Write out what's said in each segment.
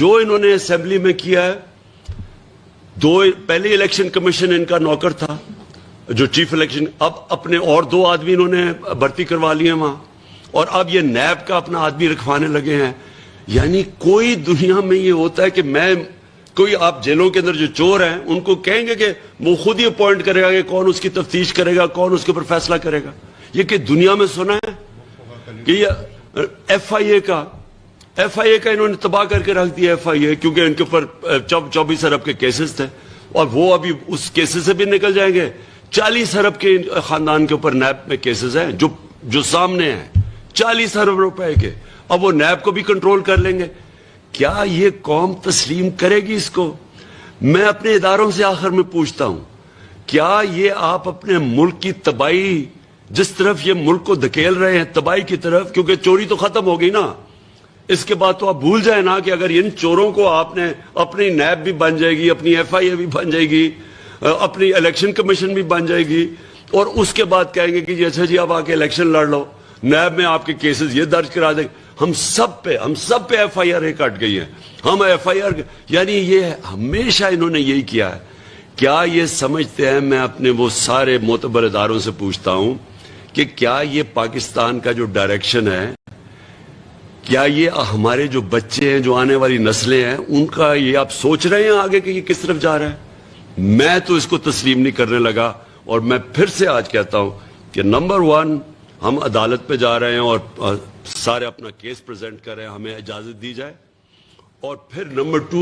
جو انہوں نے اسمبلی میں کیا ہے، پہلے الیکشن کمیشن ان کا نوکر تھا جو چیف الیکشن، اب اپنے اور 2 آدمی انہوں نے بھرتی کروا لیے وہاں، اور اب یہ نیب کا اپنا آدمی رکھوانے لگے ہیں. یعنی کوئی دنیا میں یہ ہوتا ہے کہ کوئی آپ جیلوں کے اندر جو چور ہیں ان کو کہیں گے کہ وہ خود ہی اپوائنٹ کرے گا کہ کون اس کی تفتیش کرے گا، کون اس کے اوپر فیصلہ کرے گا. یہ کہ دنیا میں سنا ہے کہ یہ ایف آئی اے کا انہوں نے تباہ کر کے رکھ دیا. ایف آئی اے کیونکہ ان کے اوپر 24 ارب کے کیسز تھے، اور وہ ابھی اس کیسز سے بھی نکل جائیں گے. 40 ارب کے خاندان کے اوپر نیب میں کیسز ہیں جو سامنے ہیں، 40 ارب روپے کے. اب وہ نیب کو بھی کنٹرول کر لیں گے. کیا یہ قوم تسلیم کرے گی اس کو؟ میں اپنے اداروں سے آخر میں پوچھتا ہوں، کیا یہ آپ اپنے ملک کی تباہی، جس طرف یہ ملک کو دھکیل رہے ہیں تباہی کی طرف، کیونکہ چوری تو ختم ہو گئی نا، اس کے بعد تو آپ بھول جائیں نا کہ اگر ان چوروں کو آپ نے، اپنی نیب بھی بن جائے گی، اپنی ایف آئی اے بھی بن جائے گی، اپنی الیکشن کمیشن بھی بن جائے گی، اور اس کے بعد کہیں گے کہ جی اچھا جی اب آ کے الیکشن لڑ لو، نیب میں آپ کے کیسز یہ درج کرا دیں. ہم سب پہ ایف آئی آر کٹ گئی ہیں. ہم ایف آئی آر، یعنی یہ ہمیشہ انہوں نے یہی کیا ہے. کیا یہ سمجھتے ہیں، میں اپنے وہ سارے معتبر اداروں سے پوچھتا ہوں کہ کیا یہ پاکستان کا جو ڈائریکشن ہے، کیا یہ ہمارے جو بچے ہیں، جو آنے والی نسلیں ہیں، ان کا یہ آپ سوچ رہے ہیں آگے کہ یہ کس طرف جا رہا ہے؟ میں تو اس کو تسلیم نہیں کرنے لگا. اور میں پھر سے آج کہتا ہوں کہ نمبر 1 ہم عدالت پہ جا رہے ہیں اور سارے اپنا کیس پریزنٹ کر رہے ہیں، ہمیں اجازت دی جائے. اور پھر نمبر 2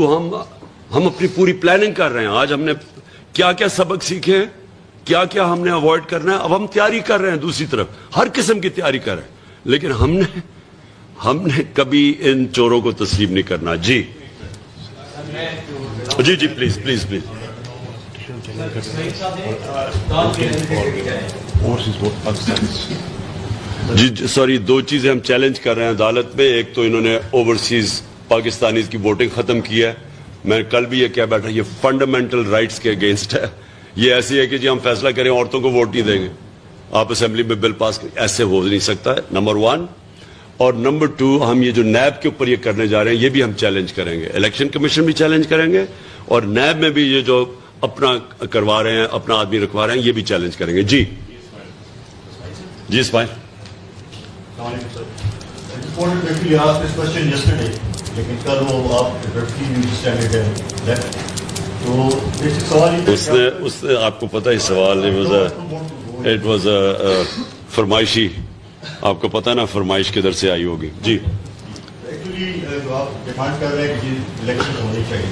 ہم اپنی پوری پلاننگ کر رہے ہیں. آج ہم نے کیا کیا سبق سیکھے ہیں، کیا کیا ہم نے اوائڈ کرنا ہے، اب ہم تیاری کر رہے ہیں. دوسری طرف ہر قسم کی تیاری کر رہے ہیں، لیکن ہم نے کبھی ان چوروں کو تسلیم نہیں کرنا. جی پلیز. جی سوری، 2 چیزیں ہم چیلنج کر رہے ہیں عدالت میں. ایک تو انہوں نے اوورسیز پاکستانیز کی ووٹنگ ختم کی ہے. میں کل بھی یہ کہہ بیٹھا، یہ فنڈامنٹل رائٹس کے اگینسٹ ہے. یہ ایسی ہے کہ جی ہم فیصلہ کریں عورتوں کو ووٹ نہیں دیں گے، آپ اسمبلی میں بل پاس کریں، ایسے ہو نہیں سکتا ہے. نمبر 1. اور نمبر 2، ہم یہ جو نیب کے اوپر یہ کرنے جا رہے ہیں، یہ بھی ہم چیلنج کریں گے. الیکشن کمیشن بھی چیلنج کریں گے، اور نیب میں بھی یہ جو اپنا کروا رہے ہیں، اپنا آدمی رکھوا رہے ہیں، یہ بھی چیلنج کریں گے. جی اسماعیل. اس نے آپ کو پتا ہے سوال اٹ واز فرمائشی، آپ کو پتا نا فرمائش کدھر سے آئی ہوگی. جی ایکچولی آپ ڈیمانڈ کر رہے ہیں کہ الیکشن ہونی چاہیے.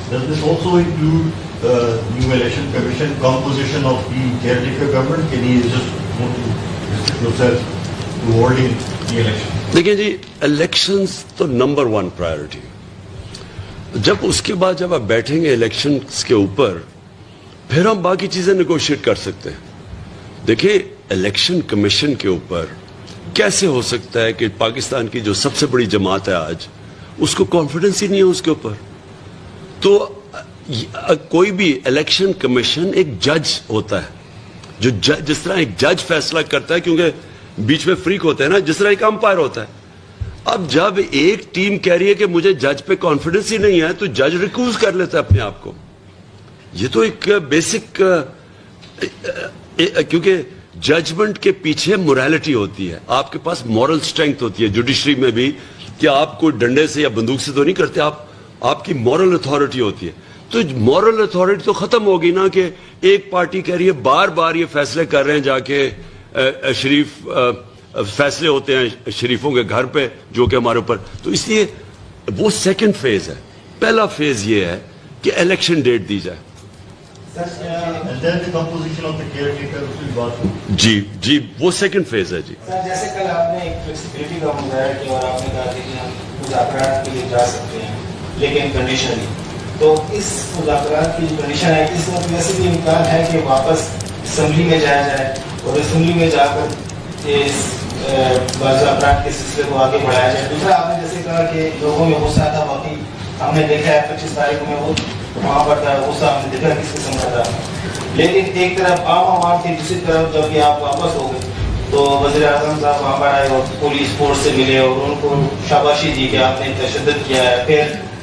Does this also include new election commission composition of the caretaker government? Can you just want to restrict yourself to holding the election? دیکھیں جی، الیکشنز تو نمبر 1 پرائیورٹی. جب اس کے بعد جب آپ بیٹھیں گے الیکشنز کے اوپر، پھر ہم باقی چیزیں نیگوشیٹ کر سکتے ہیں. دیکھیں الیکشن کمیشن کے اوپر کیسے ہو سکتا ہے کہ پاکستان کی جو سب سے بڑی جماعت ہے آج، اس کو کانفیڈنس ہی نہیں ہے اس کے اوپر. تو کوئی بھی الیکشن کمیشن ایک جج ہوتا ہے، جو جس طرح ایک جج فیصلہ کرتا ہے، کیونکہ بیچ میں فریق ہوتا ہے نا، جس طرح ایک امپائر ہوتا ہے. اب جب ایک ٹیم کہہ رہی ہے کہ مجھے جج پہ کانفیڈنس ہی نہیں ہے، تو جج ریکوز کر لیتا ہے اپنے آپ کو. یہ تو ایک بیسک، کیونکہ ججمنٹ کے پیچھے موریلٹی ہوتی ہے، آپ کے پاس مورل سٹرینگتھ ہوتی ہے جوڈیشری میں بھی، کہ آپ کوئی ڈنڈے سے یا بندوق سے تو نہیں کرتے، آپ کی مورل اتھارٹی ہوتی ہے. تو مورل اتھارٹی تو ختم ہوگی نا کہ ایک پارٹی کہہ رہی ہے، بار بار یہ فیصلے کر رہے ہیں، جا کے شریف فیصلے ہوتے ہیں شریفوں کے گھر پہ جو کہ ہمارے اوپر. تو اس لیے وہ سیکنڈ فیز ہے. پہلا فیز یہ ہے کہ الیکشن ڈیٹ دی جائے. جی وہ سیکنڈ فیز ہے. جی جیسے کل آپ نے ایک فلیکسیبلٹی کا مظاہرہ کیا اور آپ نے کہا کہ ہم مذاکرات کے لیے جا سکتے ہیں لیکن کنڈیشنلی. تو اس مذاکرات کی کنڈیشن ہے، اس وقت ویسے بھی امکان ہے کہ واپس اسمبلی میں جایا جائے اور اسمبلی میں جا کر اس مذاکرات کے سلسلے کو آگے بڑھایا جائے. دوسرا آپ نے جیسے کہا کہ لوگوں میں غصہ تھا، واقعی ہم نے دیکھا ہے 25 تاریخ میں وہ وہاں پر تھا غصہ، ہم نے دیکھا کس قسم کا تھا. لیکن ایک طرف عام عوام کی، دوسری طرف جب یہ آپ واپس ہو گئے تو وزیر اعظم صاحب وہاں پر آئے اور پولیس فورس سے ملے اور ان کو شاباشی دی کہ آپ نے تشدد کیا ہے. پھر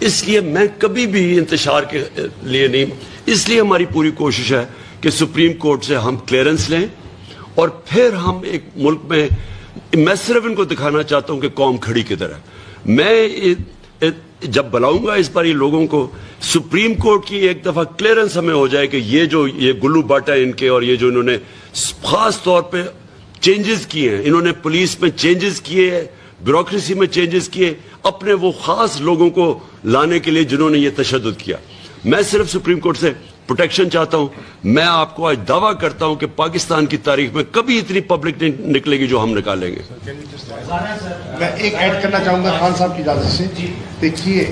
اس لیے میں کبھی بھی انتشار کے لیے نہیں, اس لیے ہماری پوری کوشش ہے کہ سپریم کورٹ سے ہم کلیئرنس لیں اور پھر ہم ایک ملک میں صرف ان کو دکھانا چاہتا ہوں کہ قوم کھڑی کدھر ہے. میں جب بلاؤں گا اس بار یہ لوگوں کو, سپریم کورٹ کی ایک دفعہ کلیئرنس ہمیں ہو جائے کہ یہ گلو باٹا ان کے, اور یہ جو انہوں نے خاص طور پہ چینجز کیے ہیں, انہوں نے پولیس میں چینجز کیے, بیوروکریسی میں چینجز کیے, اپنے وہ خاص لوگوں کو لانے کے لیے جنہوں نے یہ تشدد کیا. میں صرف سپریم کورٹ سے پروٹیکشن چاہتا ہوں. میں آپ کو آج دعویٰ کرتا ہوں کہ پاکستان کی تاریخ میں کبھی اتنی پبلک نہیں نکلے گی جو ہم نکالیں گے. میں ایک ایڈ کرنا چاہوں گا خان صاحب کی اجازت سے. دیکھیے,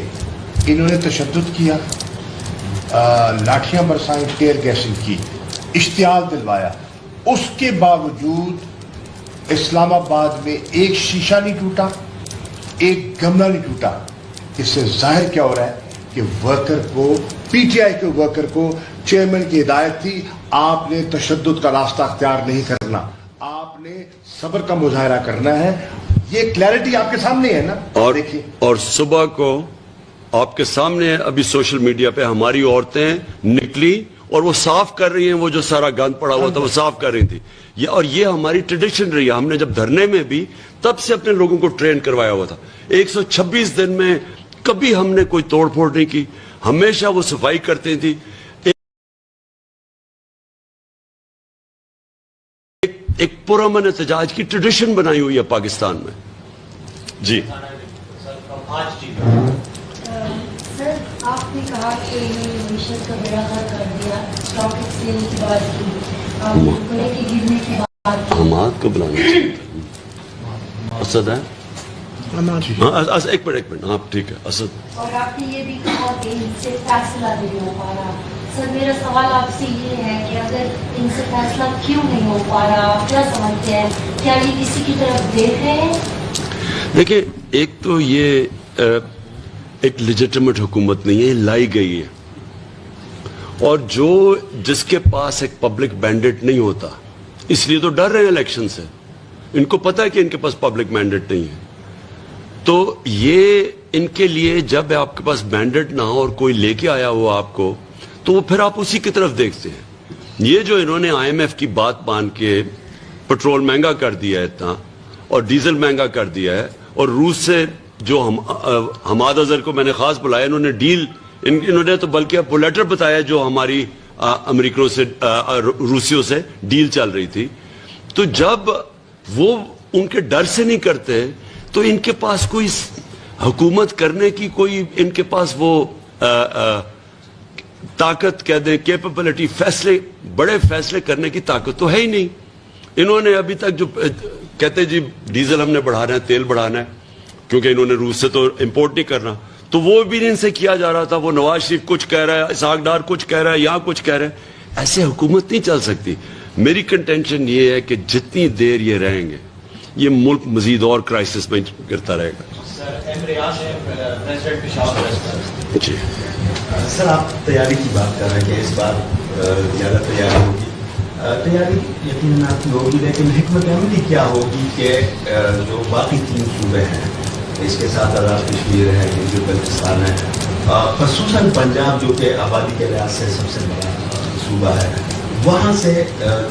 انہوں نے تشدد کیا, لاٹھیاں برسائیں, ٹیئر گیسنگ کی, اشتعال دلوایا, اس کے باوجود اسلام آباد میں ایک شیشہ نہیں ٹوٹا, ایک گملہ نہیں ٹوٹا. اس سے ظاہر کیا ہو رہا ہے کہ ورکر کو, پی ٹی آئی کے ورکر کو چیئرمین کی ہدایت تھی, آپ نے تشدد کا راستہ اختیار نہیں کرنا, آپ نے صبر کا مظاہرہ کرنا ہے. یہ کلیئرٹی آپ کے سامنے ہے نا. اور صبح کو آپ کے سامنے ابھی سوشل میڈیا پہ ہماری عورتیں نکلی اور وہ صاف کر رہی ہیں, وہ جو سارا گند پڑا ہوا تھا وہ صاف کر رہی تھی. اور یہ ہماری ٹریڈیشن رہی ہے. ہم نے جب دھرنے میں بھی تب سے اپنے لوگوں کو ٹرین کروایا ہوا تھا. 126 دن میں کبھی ہم نے کوئی توڑ پھوڑ نہیں کی, ہمیشہ وہ صفائی کرتے تھی. ایک پرامن احتجاج کی ٹریڈیشن بنائی ہوئی ہے پاکستان میں. جی سر, آپ نے کہا کہ معیشت کا بیڑا غرق کر دیا, اسٹاک ایکسچینج کی بات کی, بڑے کے گرنے کی بات کی. حماد کو بلانا چاہیے. اسد ہے, ہاں ایک منٹ, ہاں ٹھیک ہے اسد. اور آپ نے یہ بھی کہا کہ ان سے فیصلہ نہیں ہو پا رہا. سر, میرا سوال آپ سے یہ ہے کہ اگر ان سے فیصلہ کیوں نہیں ہو پا رہا, آپ کیا سمجھتے ہیں, کیا یہ کسی کی طرف دیکھ رہے ہیں؟ دیکھیں, ایک تو یہ ایک لیجیٹمیٹ حکومت نہیں ہے, لائی گئی ہے. اور جس کے پاس ایک پبلک مینڈیٹ نہیں ہوتا, اس لیے تو ڈر رہے ہیں الیکشن سے. ان کو پتا ہے کہ ان کے پاس پبلک مینڈیٹ نہیں ہے. تو یہ ان کے لیے جب آپ کے پاس مینڈیٹ نہ ہو اور کوئی لے کے آیا ہو آپ کو, تو پھر آپ اسی کی طرف دیکھتے ہیں. یہ جو انہوں نے آئی ایم ایف کی بات مان کے پٹرول مہنگا کر دیا ہے اتنا, اور ڈیزل مہنگا کر دیا ہے, اور روس سے جو حماد اظہر کو میں نے خاص بلایا, انہوں نے ڈیل, انہوں نے تو بلکہ اب لیٹر بتایا جو ہماری امریکیوں سے, روسیوں سے ڈیل چل رہی تھی. تو جب وہ ان کے ڈر سے نہیں کرتے, تو ان کے پاس کوئی حکومت کرنے کی کوئی, ان کے پاس وہ طاقت کہہ دیں, کیپیبلٹی, بڑے فیصلے کرنے کی طاقت تو ہے ہی نہیں. انہوں نے ابھی تک جو کہتے جی ڈیزل ہم نے بڑھانا ہے, تیل بڑھانا ہے, کیونکہ انہوں نے روس سے تو امپورٹ نہیں کرنا, تو وہ بھی ان سے کیا جا رہا تھا. وہ نواز شریف کچھ کہہ رہا ہے, اسحاق ڈار کچھ کہہ رہا ہے, یہاں کچھ کہہ رہے ہیں. ایسے حکومت نہیں چل سکتی. میری کنٹینشن یہ ہے کہ جتنی دیر یہ رہیں گے, یہ ملک مزید اور کرائسس میں گرتا رہے گا. جی سر, آپ تیاری کی بات کر رہے ہیں کہ اس بار زیادہ تیاری ہوگی. تیاری یقیناً آپ کی ہوگی, لیکن حکمت عملی کیا ہوگی کہ جو باقی 3 صوبے ہیں, اس کے ساتھ آزاد کشمیر ہے, گلگت بلتستان ہے, خصوصاً پنجاب جو کہ آبادی کے لحاظ سے سب سے بڑا صوبہ ہے, وہاں سے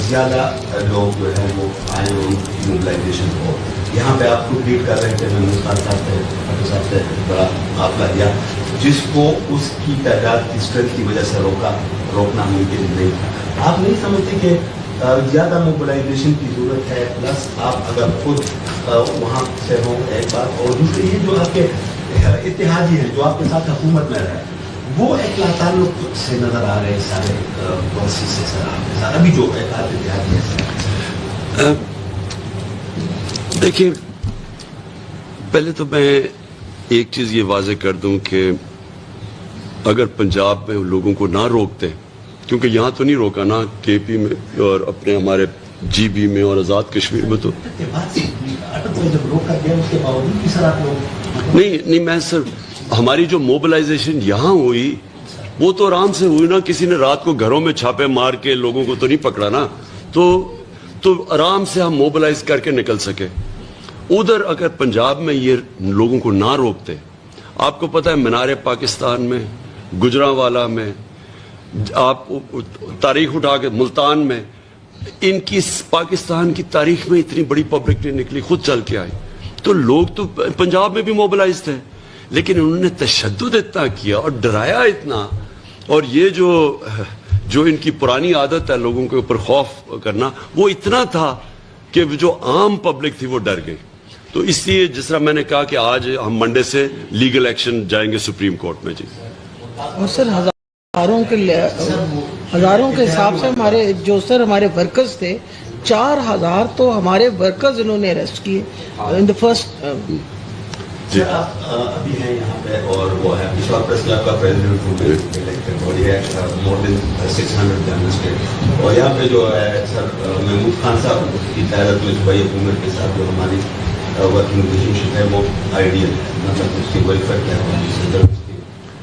زیادہ لوگ جو ہیں وہ آئے, ان کی موبلائزیشن ہو. یہاں پہ آپ خود لیڈ کر رہے تھے, میں صاحب سے بڑا قافلہ دیا, جس کو اس کی تعداد کی اسٹرینتھ کی وجہ سے روکنا ممکن نہیں تھا. آپ نہیں سمجھتے کہ زیادہ موبلائزیشن کی ضرورت ہے, پلس آپ اگر خود وہاں سے ہوں, ایک بات, اور دوسری یہ جو آپ کے اتحادی ہیں جو آپ کے ساتھ حکومت میں رہے, وہ ایک لاتعلق سے نظر آ رہے سارے پالیسی سے. سر آپ کے ساتھ ابھی جو ایک اتحادی ہے, دیکھیں, پہلے تو میں ایک چیز یہ واضح کر دوں کہ اگر پنجاب میں لوگوں کو نہ روکتے, کیونکہ یہاں تو نہیں روکا نا, کے پی میں اور اپنے ہمارے جی بی میں اور آزاد کشمیر میں, تو نہیں میں سر, ہماری جو موبلائزیشن یہاں ہوئی وہ تو آرام سے ہوئی نا. کسی نے رات کو گھروں میں چھاپے مار کے لوگوں کو تو نہیں پکڑا نا, تو آرام سے ہم موبلائز کر کے نکل سکے. ادھر اگر پنجاب میں یہ لوگوں کو نہ روکتے, آپ کو پتہ ہے مینار پاکستان میں، گجرانوالہ میں، آپ تاریخ اٹھا کے ملتان میں، ان کی پاکستان کی تاریخ میں اتنی بڑی پبلک نہیں نکلی، خود چل کے آئی. تو لوگ تو پنجاب میں بھی موبلائز تھے، لیکن انہوں نے تشدد اتنا کیا اور ڈرایا اتنا، اور یہ جو ان کی پرانی عادت ہے لوگوں کے اوپر خوف کرنا، وہ اتنا تھا کہ جو عام پبلک تھی وہ ڈر گئی. تو اس لیے جس طرح میں نے کہا کہ آج ہم منڈے سے لیگل ایکشن جائیں گے سپریم کورٹ میں. جی اور سر ہزاروں کے حساب سے ہمارے جو سر ہمارے ورکرز تھے، 4000 تو ہمارے ورکرز انہوں نے اریسٹ کیے ان دا فرسٹ. جی آپ ابھی ہیں یہاں پہ اور وہ ہے پشاور پریس کلب کا پریزیڈنٹ الیکٹڈ اور یہ ہے مور دین 600 جرنلسٹ. اور یہاں پہ جو ہے سر محمود خان صاحب کی قیادت میں صوبائی حکومت کے ساتھ جو ہماری ورکنگ ریلیشن ہے وہ آئیڈیل ہے، مطلب اس کی ویلفیئر کیا ہوگی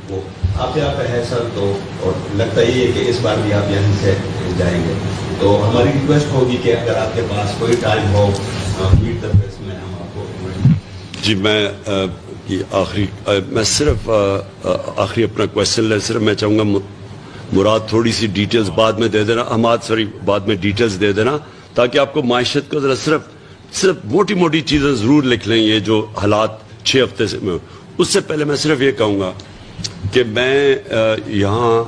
وہ آپ یہاں پہ ہے سر. تو اور لگتا یہ ہے کہ اس بار بھی آپ یہیں سے جائیں گے، تو ہماری ریکویسٹ ہوگی کہ اگر آپ کے پاس کوئی time who meet the press میں ہم آپ کو. جی میں صرف آخری اپنا کویشچن لے، صرف میں چاہوں گا مراد تھوڑی سی ڈیٹیلز بعد میں دے دینا، حماد بعد میں ڈیٹیلز دے دینا، تاکہ آپ کو معیشت کو ذرا صرف موٹی موٹی چیزیں ضرور لکھ لیں. یہ جو حالات 6 ہفتے سے میں، اس سے پہلے میں صرف یہ کہوں گا کہ میں یہاں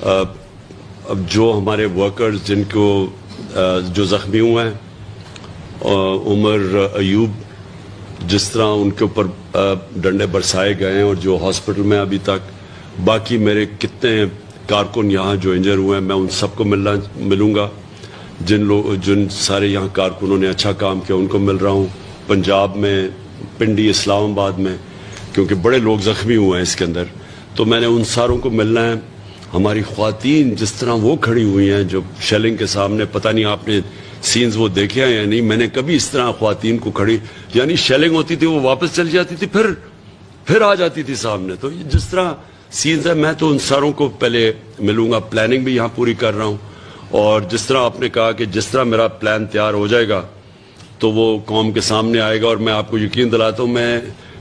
اب جو ہمارے ورکرز جن کو جو زخمی ہوئے ہیں، عمر ایوب جس طرح ان کے اوپر ڈنڈے برسائے گئے ہیں، اور جو ہاسپٹل میں ابھی تک، باقی میرے کتنے کارکن یہاں جو انجر ہوئے ہیں، میں ان سب کو ملوں گا. جن سارے یہاں کارکنوں نے اچھا کام کیا ان کو مل رہا ہوں. پنجاب میں، پنڈی، اسلام آباد میں، کیونکہ بڑے لوگ زخمی ہوئے ہیں اس کے اندر، تو میں نے ان ساروں کو ملنا ہے. ہماری خواتین جس طرح وہ کھڑی ہوئی ہیں جو شیلنگ کے سامنے، پتہ نہیں آپ نے سینز وہ دیکھے ہیں یا نہیں، میں نے کبھی اس طرح خواتین کو کھڑی، یعنی شیلنگ ہوتی تھی وہ واپس چلی جاتی تھی، پھر آ جاتی تھی سامنے. تو جس طرح سینز ہے، میں تو ان ساروں کو پہلے ملوں گا. پلاننگ بھی یہاں پوری کر رہا ہوں، اور جس طرح آپ نے کہا کہ جس طرح میرا پلان تیار ہو جائے گا تو وہ قوم کے سامنے آئے گا. اور میں آپ کو یقین دلاتا ہوں،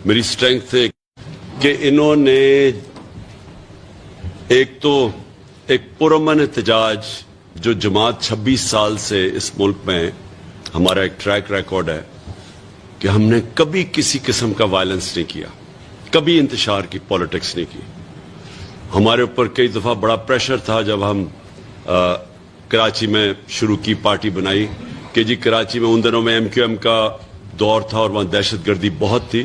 میری اسٹرینتھ ہے کہ انہوں نے ایک پرامن احتجاج جو جماعت 26 سال سے اس ملک میں ہمارا ایک ٹریک ریکارڈ ہے کہ ہم نے کبھی کسی قسم کا وائلنس نہیں کیا، کبھی انتشار کی پالیٹکس نہیں کی. ہمارے اوپر کئی دفعہ بڑا پریشر تھا جب ہم کراچی میں شروع کی، پارٹی بنائی کہ جی کراچی میں ان دنوں میں MQM کا دور تھا اور وہاں دہشت گردی بہت تھی.